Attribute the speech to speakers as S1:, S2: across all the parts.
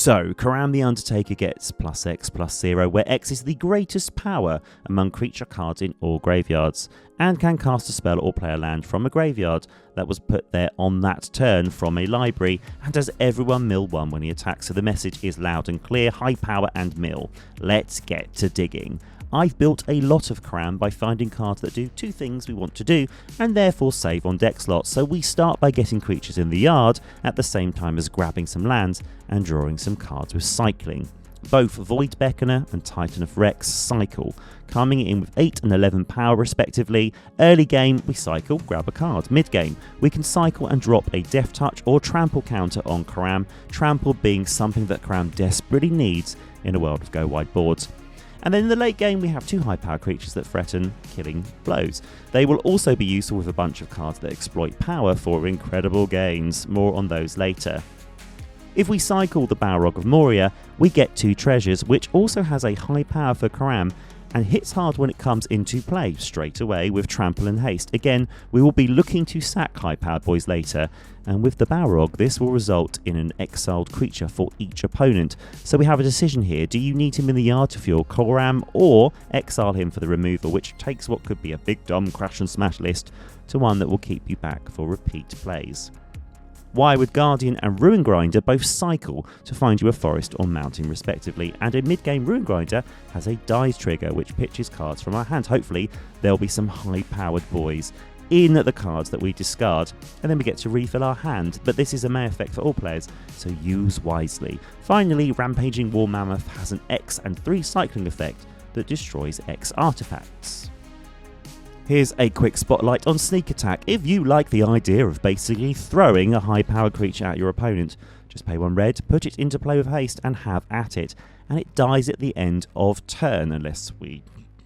S1: So, Karam the Undertaker gets +X/+0, where X is the greatest power among creature cards in all graveyards, and can cast a spell or play a land from a graveyard that was put there on that turn from a library, and does everyone mill 1 when he attacks, so the message is loud and clear, high power and mill. Let's get to digging. I've built a lot of Karam by finding cards that do 2 things we want to do, and therefore save on deck slots, so we start by getting creatures in the yard, at the same time as grabbing some lands and drawing some cards with cycling. Both Void Beckoner and Titan of Rex cycle, coming in with 8 and 11 power respectively. Early game, we cycle, grab a card. Mid game, we can cycle and drop a Death Touch or Trample counter on Karam, Trample being something that Karam desperately needs in a world of go wide boards. And then in the late game, we have 2 high power creatures that threaten killing blows. They will also be useful with a bunch of cards that exploit power for incredible gains. More on those later. If we cycle the Balrog of Moria, we get 2 treasures, which also has a high power for Karam, and hits hard when it comes into play straight away with Trample and Haste. Again, we will be looking to sack high powered boys later, and with the Balrog, this will result in an exiled creature for each opponent. So we have a decision here: do you need him in the yard to fuel Coram, or exile him for the removal, which takes what could be a big dumb crash and smash list to one that will keep you back for repeat plays. Why would Guardian and Ruin Grinder both cycle to find you a forest or mountain respectively, and a mid-game Ruin Grinder has a dies trigger which pitches cards from our hand. Hopefully there'll be some high-powered boys in the cards that we discard, and then we get to refill our hand, but this is a May effect for all players, so use wisely. Finally, Rampaging War Mammoth has an X and 3 cycling effect that destroys X artifacts. Here's a quick spotlight on Sneak Attack. If you like the idea of basically throwing a high-powered creature at your opponent, just pay 1 red, put it into play with haste, and have at it. And it dies at the end of turn, unless we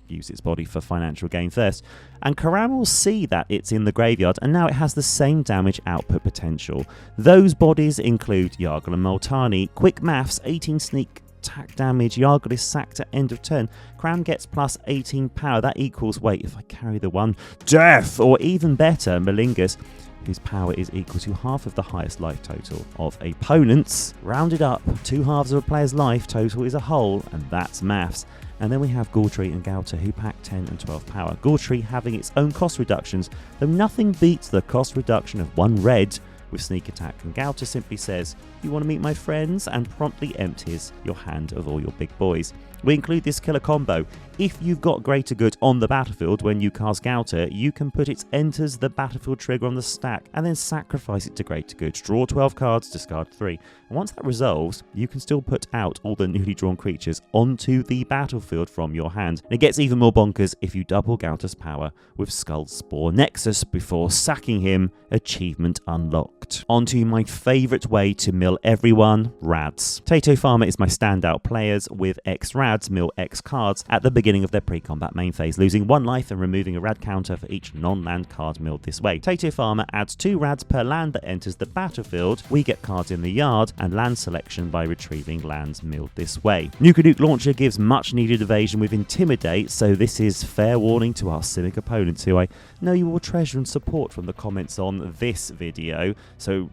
S1: use its body for financial gain first. And Karam will see that it's in the graveyard, and now it has the same damage output potential. Those bodies include Yargle and Multani. Quick maths, 18 sneak attack damage, Yargle is sacked at end of turn. Karam gets plus 18 power, that equals, wait, if I carry the 1, death! Or even better, Malingus, whose power is equal to half of the highest life total of opponents. Rounded up, 2 halves of a player's life total is a whole, and that's maths. And then we have Gaultry and Gouter, who pack 10 and 12 power. Gaultry having its own cost reductions, though nothing beats the cost reduction of 1 red with Sneak Attack, and Gouter simply says, "You want to meet my friends?" and promptly empties your hand of all your big boys. We include this killer combo. If you've got Greater Good on the battlefield when you cast Gouter, you can put its enters the battlefield trigger on the stack and then sacrifice it to Greater Good. Draw 12 cards, discard 3. And once that resolves, you can still put out all the newly drawn creatures onto the battlefield from your hand. And it gets even more bonkers if you double Gouter's power with Skull Spore Nexus before sacking him. Achievement unlocked. Onto my favourite way to mill everyone, Rads. Tato Farmer is my standout players with X Rads mill X cards at the beginning of their pre-combat main phase, losing 1 life and removing a Rad counter for each non-land card milled this way. Tato Farmer adds 2 Rads per land that enters the battlefield. We get cards in the yard and land selection by retrieving lands milled this way. Nuke Launcher gives much needed evasion with Intimidate, so this is fair warning to our Simic opponents, who I know you will treasure and support from the comments on this video. So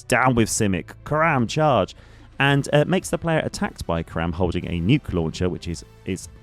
S1: down with Simic, Karam charge! And makes the player attacked by Karam holding a nuke launcher, which is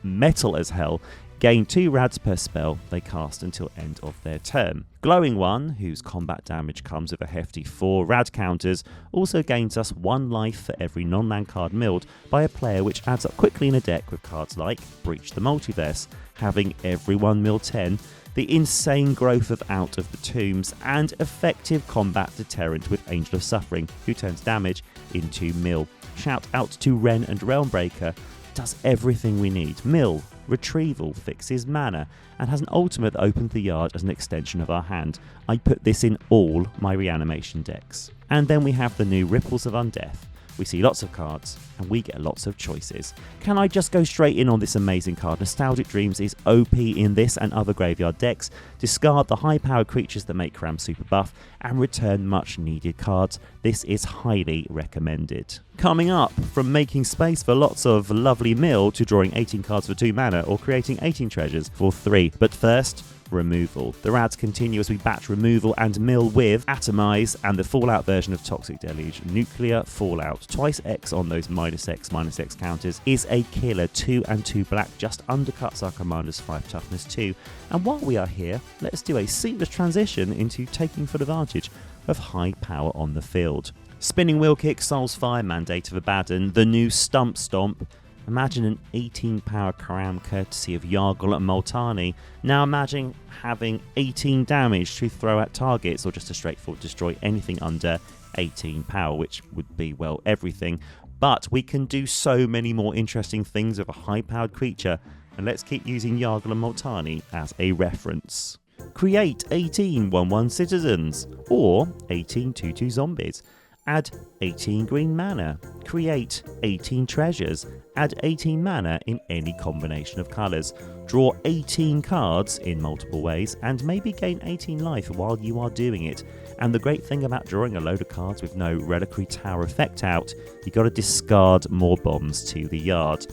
S1: metal as hell, gain 2 rads per spell they cast until end of their turn. Glowing One, whose combat damage comes with a hefty 4 rad counters, also gains us 1 life for every non-land card milled by a player, which adds up quickly in a deck with cards like Breach the Multiverse, having everyone mill 10, the insane growth of Out of the Tombs, and effective combat deterrent with Angel of Suffering, who turns damage into mill. Shout out to Ren and Realmbreaker, does everything we need. Mill, retrieval, fixes mana, and has an ultimate that opens the yard as an extension of our hand. I put this in all my Reanimation decks. And then we have the new Ripples of Undeath. We see lots of cards, and we get lots of choices. Can I just go straight in on this amazing card? Nostalgic Dreams is OP in this and other graveyard decks. Discard the high-powered creatures that make Karam super buff, and return much-needed cards. This is highly recommended. Coming up, from making space for lots of lovely mill to drawing 18 cards for 2 mana, or creating 18 treasures for 3. But first, removal. The rads continue as we batch removal and mill with Atomize and the Fallout version of Toxic Deluge. Nuclear Fallout. Twice X on those -X counters is a killer. 2 and 2 black just undercuts our commander's 5 toughness 2. And while we are here, let's do a seamless transition into taking full advantage of high power on the field. Spinning Wheel Kick, Soul's Fire, Mandate of Abaddon, the new Stump Stomp. Imagine an 18 power Karam courtesy of Yargle and Multani. Now imagine having 18 damage to throw at targets or just a straightforward destroy anything under 18 power, which would be, well, everything. But we can do so many more interesting things with a high powered creature, and let's keep using Yargle and Multani as a reference. Create 18 1/1 citizens or 18 2/2 zombies. Add 18 green mana. Create 18 treasures. Add 18 mana in any combination of colours. Draw 18 cards in multiple ways and maybe gain 18 life while you are doing it. And the great thing about drawing a load of cards with no Reliquary Tower effect out, you got to discard more bombs to the yard.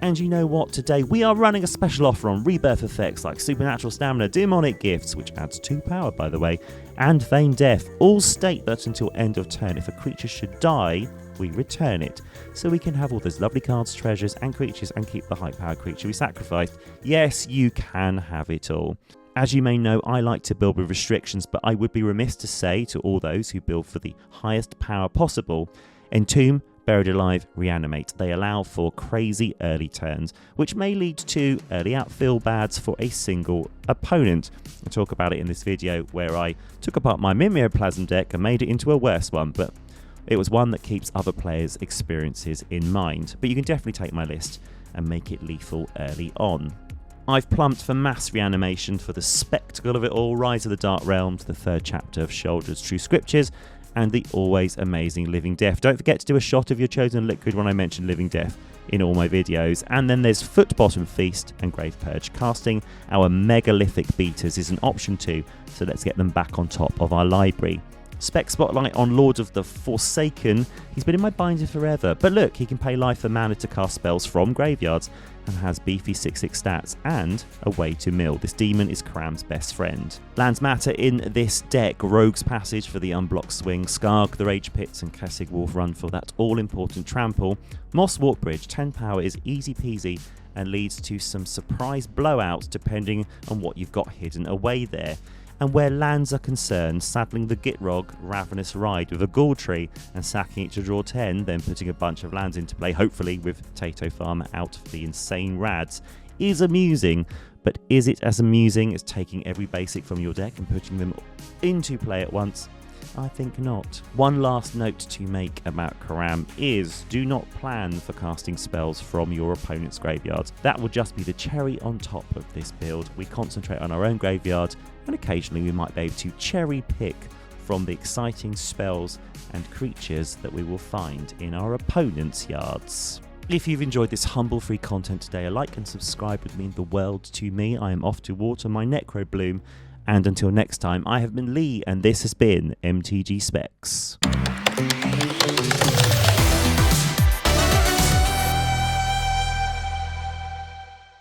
S1: And you know what? Today we are running a special offer on Rebirth effects like Supernatural Stamina, Demonic Gifts, which adds 2 power by the way, and Vain Death. All state that until end of turn, if a creature should die, we return it. So we can have all those lovely cards, treasures and creatures and keep the high powered creature we sacrificed. Yes, you can have it all. As you may know, I like to build with restrictions, but I would be remiss to say to all those who build for the highest power possible, Entomb, Buried Alive, Reanimate. They allow for crazy early turns, which may lead to early outfield bads for a single opponent. I'll talk about it in this video where I took apart my Mimeoplasm deck and made it into a worse one, but it was one that keeps other players' experiences in mind. But you can definitely take my list and make it lethal early on. I've plumped for mass reanimation for the spectacle of it all, Rise of the Dark Realms, the 3rd chapter of Shoulder's True Scriptures, and the always amazing Living Death. Don't forget to do a shot of your chosen liquid when I mention Living Death in all my videos. And then there's Foot Bottom Feast and Grave Purge. Casting our megalithic beaters is an option too, so let's get them back on top of our library. Spec Spotlight on Lord of the Forsaken. He's been in my binder forever, but look, he can pay life for mana to cast spells from graveyards and has beefy 6/6 stats and a way to mill. This demon is Karam's best friend. Lands matter in this deck: Rogue's Passage for the unblocked swing, Skarg, the Rage Pits, and Kessig Wolf Run for that all-important trample. Moss Walk Bridge, 10 power, is easy peasy and leads to some surprise blowouts depending on what you've got hidden away there. And where lands are concerned, saddling the Gitrog Ravenous Ride with a Ghoul Tree and sacking it to draw 10, then putting a bunch of lands into play, hopefully with Tato Farmer out for the insane rads, is amusing. But is it as amusing as taking every basic from your deck and putting them into play at once? I think not. One last note to make about Karam is do not plan for casting spells from your opponent's graveyard. That will just be the cherry on top of this build. We concentrate on our own graveyard, and occasionally we might be able to cherry pick from the exciting spells and creatures that we will find in our opponent's yards. If you've enjoyed this humble free content today, a like and subscribe would mean the world to me. I am off to water my Necro Bloom. And until next time, I have been Lee, and this has been MTG Specs.